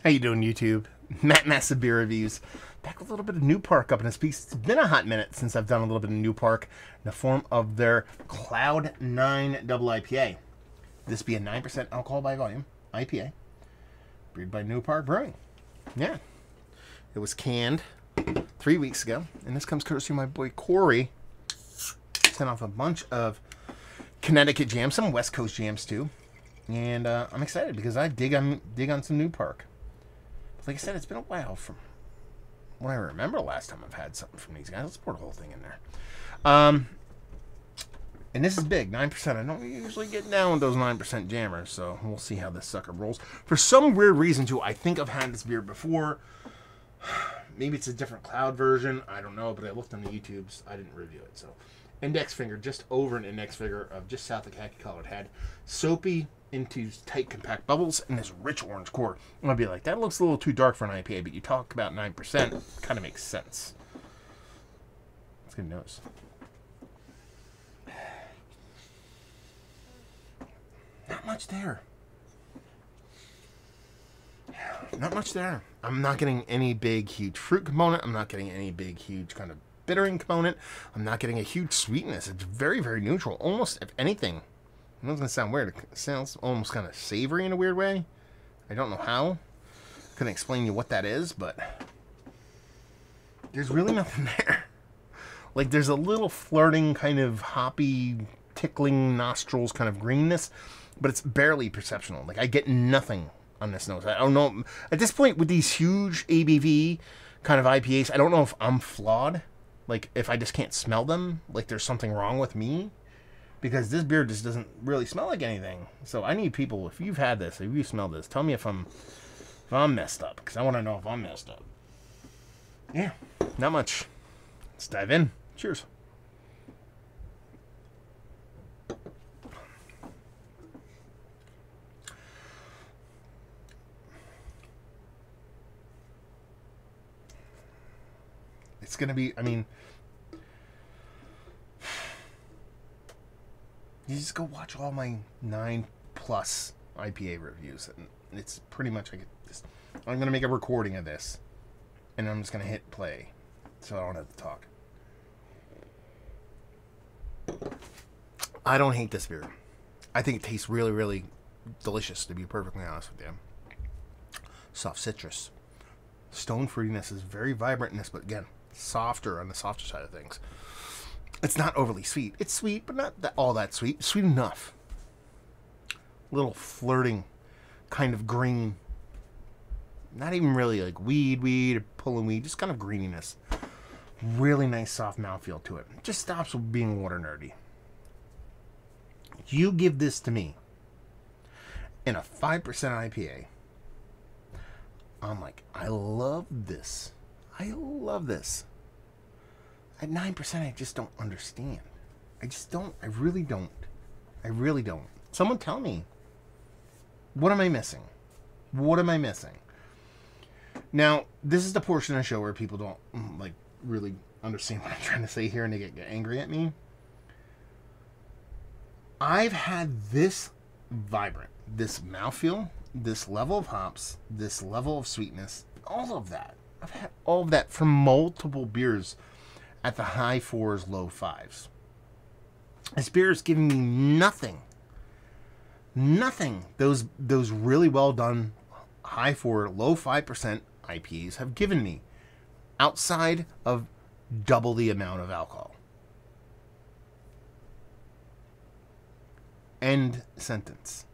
How you doing, YouTube? Matt Massive Beer Reviews. Back with a little bit of New Park up in this piece. It's been a hot minute since I've done a little bit of New Park in the form of their Cloud 9 Double IPA. This be a 9% alcohol by volume IPA, brewed by New Park Brewing. Yeah. It was canned 3 weeks ago, and this comes courtesy of my boy Corey. Sent off a bunch of Connecticut jams, some West Coast jams too. And I'm excited because I dig on some New Park. Like I said, it's been a while from when I remember the last time I've had something from these guys. Let's pour the whole thing in there. And this is big, 9%. I don't usually get down with those 9% jammers, so we'll see how this sucker rolls. For some weird reason, too, I think I've had this beer before. Maybe it's a different cloud version. I don't know, but I looked on the YouTubes. I didn't review it, so. Index finger, just over an index finger of just south of khaki color. It had soapy into tight compact bubbles and this rich orange core. I'm gonna be like, that looks a little too dark for an IPA, but you talk about 9%, kind of makes sense. Let's get a nose. Not much there. Not much there. I'm not getting any big, huge fruit component. I'm not getting any big, huge kind of bittering component. I'm not getting a huge sweetness. It's very, very neutral. Almost, if anything, I know it's going to sound weird. It sounds almost kind of savory in a weird way. I don't know how. Couldn't explain to you what that is, but there's really nothing there. Like, there's a little flirting, kind of hoppy, tickling nostrils kind of greenness, but it's barely perceptional. Like, I get nothing on this nose. I don't know. At this point, with these huge ABV kind of IPAs, I don't know if I'm flawed. Like, if I just can't smell them, like there's something wrong with me. Because this beer just doesn't really smell like anything. So I need people, if you've had this, if you smell this, tell me if I'm messed up. Because I want to know if I'm messed up. Yeah, not much. Let's dive in. Cheers. It's going to be, I mean, you just go watch all my 9+ IPA reviews, and it's pretty much like this. I'm going to make a recording of this, and I'm just going to hit play, so I don't have to talk. I don't hate this beer. I think it tastes really, really delicious, to be perfectly honest with you. Soft citrus. Stone fruitiness is very vibrant in this, but again, softer on the softer side of things. It's not overly sweet. It's sweet, but not all that sweet. Sweet enough. Little flirting kind of green. Not even really like weed or pulling weed. Just kind of greeniness. Really nice soft mouthfeel to it. It just stops with being water nerdy. You give this to me in a 5% IPA. I'm like, I love this. I love this. At 9%, I just don't understand. I just don't. I really don't. I really don't. Someone tell me. What am I missing? What am I missing? Now, this is the portion of the show where people don't, like, really understand what I'm trying to say here and they get angry at me. I've had this vibrant, this mouthfeel, this level of hops, this level of sweetness, all of that. I've had all of that from multiple beers at the high 4s, low 5s. This beer is giving me nothing. Nothing those really well done high 4, low 5% IPAs have given me outside of double the amount of alcohol. End sentence.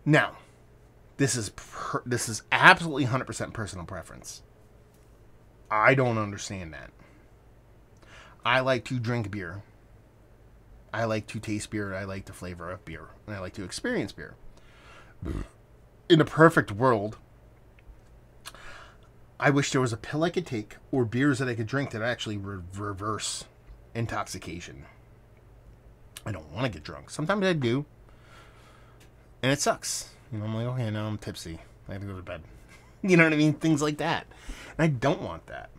Now, this is absolutely 100% personal preference. I don't understand that. I like to drink beer. I like to taste beer. I like the flavor of beer. And I like to experience beer. In a perfect world, I wish there was a pill I could take or beers that I could drink that actually reverse intoxication. I don't want to get drunk. Sometimes I do. And it sucks. You know, I'm like, okay, now I'm tipsy. I have to go to bed. You know what I mean? Things like that. And I don't want that.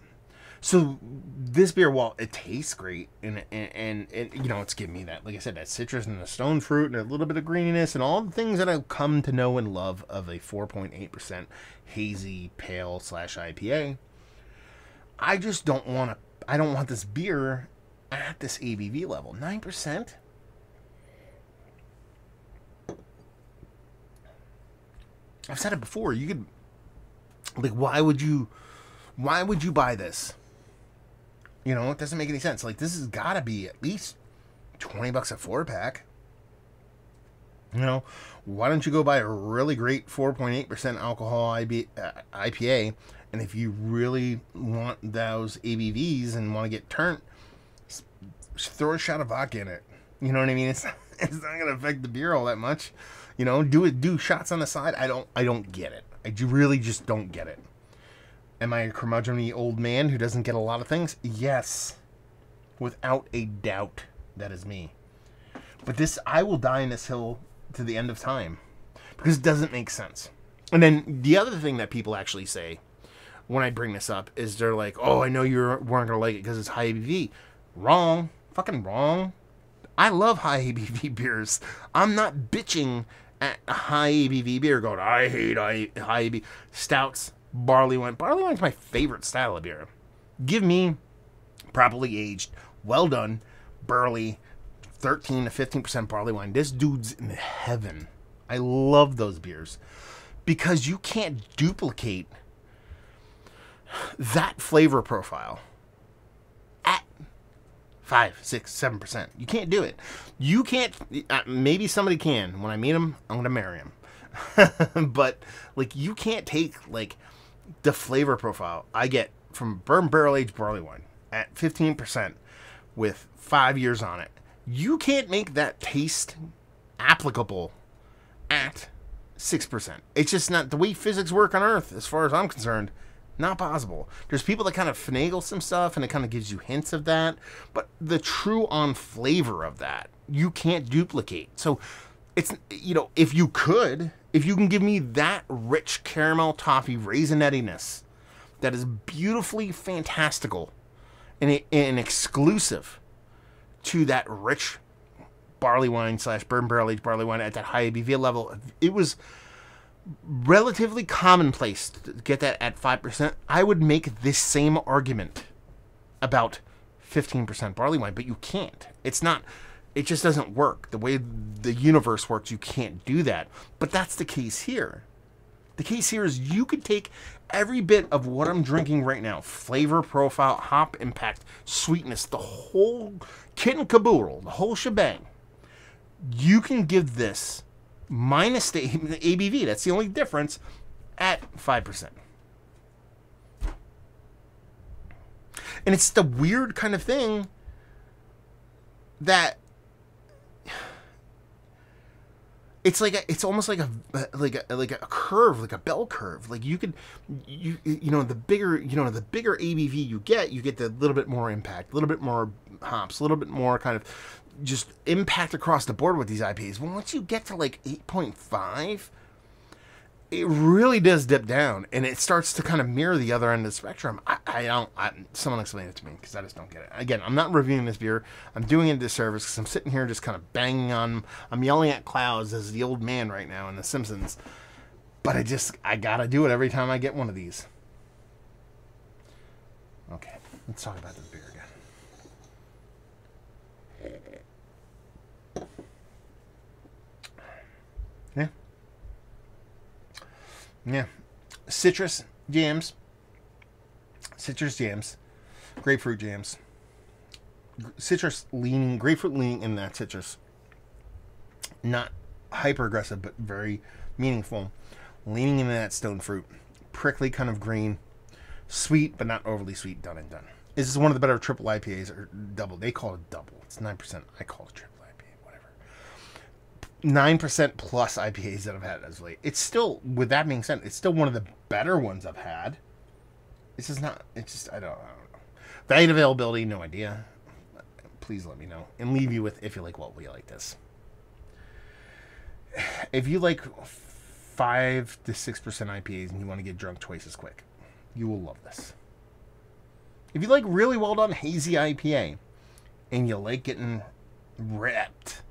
So this beer, while it tastes great, and you know, it's giving me that, like I said, that citrus and the stone fruit and a little bit of greeniness and all the things that I've come to know and love of a 4.8% hazy pale / IPA. I just don't want to. I don't want this beer at this ABV level. 9%. I've said it before. You could, like, why would you buy this? You know, it doesn't make any sense. Like, this has got to be at least $20 a 4-pack. You know, why don't you go buy a really great 4.8% alcohol IPA, and if you really want those ABVs and want to get turned, just throw a shot of vodka in it. You know what I mean? It's not going to affect the beer all that much. You know, do shots on the side. I don't get it. I really just don't get it. Am I a curmudgeon-y old man who doesn't get a lot of things? Yes. Without a doubt, that is me. But this, I will die in this hill to the end of time. Because it doesn't make sense. And then the other thing that people actually say when I bring this up is they're like, oh, I know you weren't going to like it because it's high ABV. Wrong. Fucking wrong. I love high ABV beers. I'm not bitching at a high ABV beer going, I hate high ABV. Stouts. Barley wine. Barley wine's my favorite style of beer. Give me properly aged, well done, burley, 13 to 15% barley wine. This dude's in heaven. I love those beers because you can't duplicate that flavor profile at 5, 6, 7%. You can't do it. You can't. Maybe somebody can. When I meet him, I'm gonna marry him. But like, you can't take like the flavor profile I get from bourbon barrel aged barley wine at 15% with 5 years on it. You can't make that taste applicable at 6%. It's just not the way physics work on Earth, as far as I'm concerned. Not possible. There's people that kind of finagle some stuff and it kind of gives you hints of that, but the true on flavor of that you can't duplicate. So it's, you know, if you can give me that rich caramel toffee raisinettiness that is beautifully fantastical and exclusive to that rich barley wine / bourbon barrel aged barley wine at that high ABV level, it was relatively commonplace to get that at 5%. I would make this same argument about 15% barley wine, but you can't. It's not. It just doesn't work. The way the universe works, you can't do that. But that's the case here. The case here is you could take every bit of what I'm drinking right now, flavor profile, hop impact, sweetness, the whole kit and caboodle, the whole shebang. You can give this minus the ABV, that's the only difference, at 5%. And it's the weird kind of thing that it's almost like a curve, like a bell curve. Like you know, the bigger ABV you get the little bit more impact, a little bit more hops, a little bit more kind of just impact across the board with these IPAs. Well, once you get to like 8.5, it really does dip down, and it starts to kind of mirror the other end of the spectrum. Someone explain it to me, because I just don't get it. Again, I'm not reviewing this beer. I'm doing it a disservice, because I'm sitting here just kind of banging on, I'm yelling at clouds as the old man right now in The Simpsons. But I gotta do it every time I get one of these. Okay, let's talk about this beer again. Yeah. Citrus jams, grapefruit jams, grapefruit leaning in that citrus. Not hyper aggressive, but very meaningful. Leaning into that stone fruit. Prickly kind of green. Sweet, but not overly sweet, done and done. This is one of the better triple IPAs, or double. They call it double. It's 9%. I call it triple. 9% plus IPAs that I've had as of late. It's still, with that being said, it's still one of the better ones I've had. This is not, it's just, I don't know. Value and availability, no idea. Please let me know. And leave you with, if you like what we like this. If you like 5 to 6% IPAs and you want to get drunk twice as quick, you will love this. If you like really well done hazy IPA and you like getting ripped,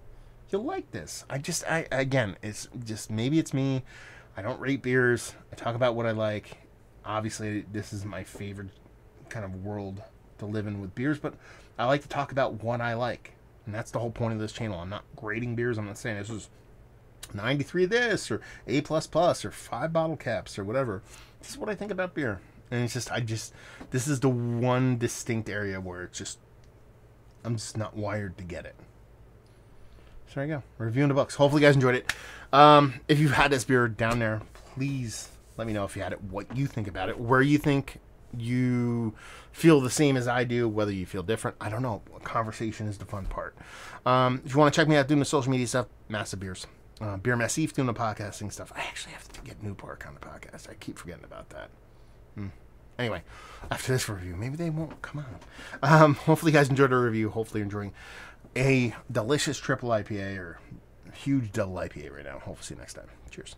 you'll like this. Again, it's just, maybe it's me. I don't rate beers. I talk about what I like. Obviously, this is my favorite kind of world to live in with beers, but I like to talk about what I like. And that's the whole point of this channel. I'm not grading beers. I'm not saying this is 93 this or A++ or 5 bottle caps or whatever. This is what I think about beer. And it's just, this is the one distinct area where it's just, I'm just not wired to get it. So there you go. Reviewing the books. Hopefully you guys enjoyed it. If you've had this beer down there, please let me know if you had it, what you think about it, where you think you feel the same as I do, whether you feel different. I don't know. Conversation is the fun part. If you want to check me out doing the social media stuff, Massive Beers. Beer Massif doing the podcasting stuff. I actually have to get New Park on the podcast. I keep forgetting about that. Anyway, after this review, maybe they won't come on. Hopefully you guys enjoyed the review. Hopefully you're enjoying a delicious triple IPA or huge double IPA right now. Hopefully see you next time. Cheers.